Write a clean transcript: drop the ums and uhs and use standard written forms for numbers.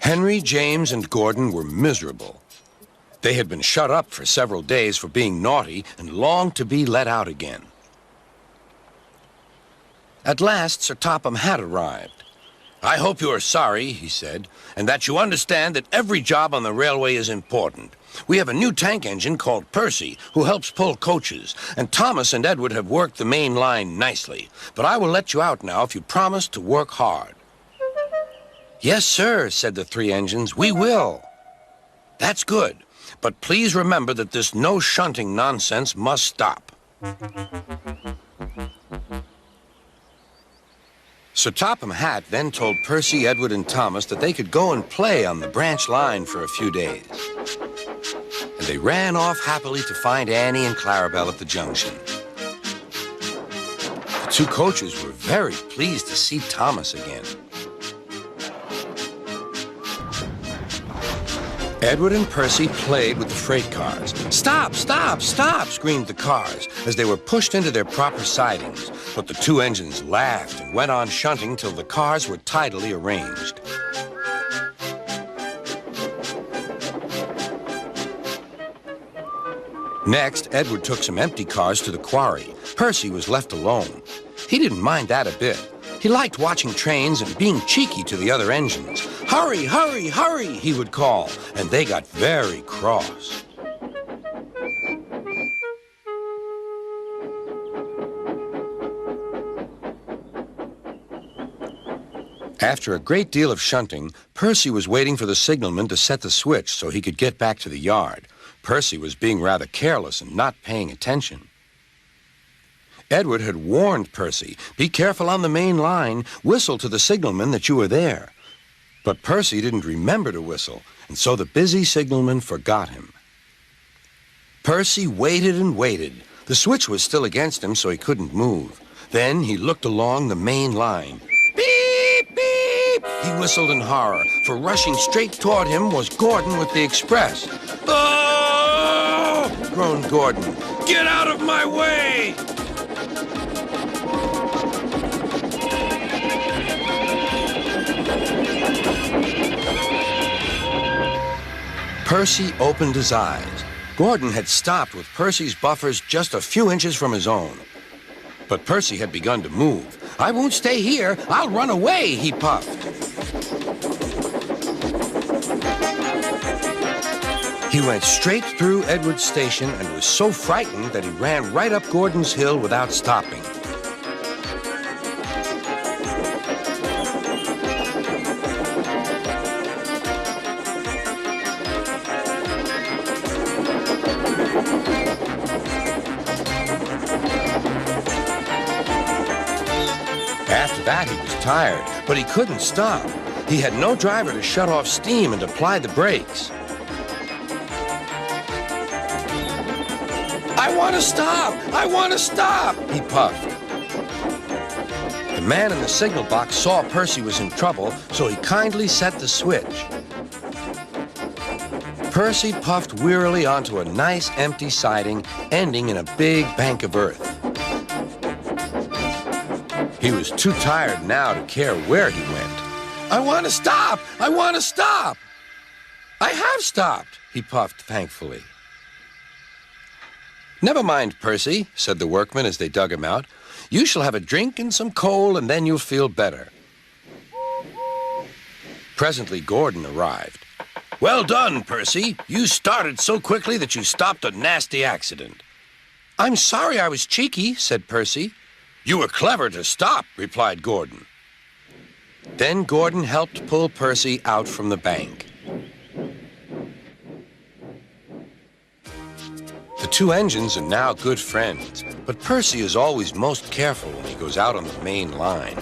Henry, James, and Gordon were miserable. They had been shut up for several days for being naughty and longed to be let out again. At last, Sir Topham had arrived. "I hope you are sorry," he said, "and that you understand that every job on the railway is important. We have a new tank engine called Percy, who helps pull coaches, and Thomas and Edward have worked the main line nicely. But I will let you out now if you promise to work hard." "Yes, sir," said the three engines, "we will." "That's good. But please remember that this no shunting nonsense must stop." Sir Topham Hatt then told Percy, Edward, and Thomas that they could go and play on the branch line for a few days. And they ran off happily to find Annie and Clarabelle at the junction. The two coaches were very pleased to see Thomas again. Edward and Percy played with the freight cars. "Stop, stop, stop," screamed the cars as they were pushed into their proper sidings. But the two engines laughed and went on shunting till the cars were tidily arranged. Next, Edward took some empty cars to the quarry. Percy was left alone. He didn't mind that a bit. He liked watching trains and being cheeky to the other engines. "Hurry, hurry, hurry," he would call, and they got very cross. After a great deal of shunting, Percy was waiting for the signalman to set the switch so he could get back to the yard. Percy was being rather careless and not paying attention. Edward had warned Percy, "Be careful on the main line. Whistle to the signalman that you are there." But Percy didn't remember to whistle, and so the busy signalman forgot him. Percy waited and waited. The switch was still against him, so he couldn't move. Then he looked along the main line. "Beep, beep!" He whistled in horror, for rushing straight toward him was Gordon with the express. "Oh!" groaned Gordon. "Get out of my way!" Percy opened his eyes. Gordon had stopped with Percy's buffers just a few inches from his own. But Percy had begun to move. "I won't stay here. I'll run away," he puffed. He went straight through Edward's station and was so frightened that he ran right up Gordon's hill without stopping. After that, he was tired, but he couldn't stop. He had no driver to shut off steam and apply the brakes. "I want to stop! I want to stop!" he puffed. The man in the signal box saw Percy was in trouble, so he kindly set the switch. Percy puffed wearily onto a nice empty siding, ending in a big bank of earth. He was too tired now to care where he went. "I want to stop! I want to stop!" "I have stopped," he puffed thankfully. "Never mind, Percy," said the workmen as they dug him out. "You shall have a drink and some coal, and then you'll feel better." Presently, Gordon arrived. "Well done, Percy. You started so quickly that you stopped a nasty accident." "I'm sorry I was cheeky," said Percy. "You were clever to stop," replied Gordon. Then Gordon helped pull Percy out from the bank. The two engines are now good friends, but Percy is always most careful when he goes out on the main line.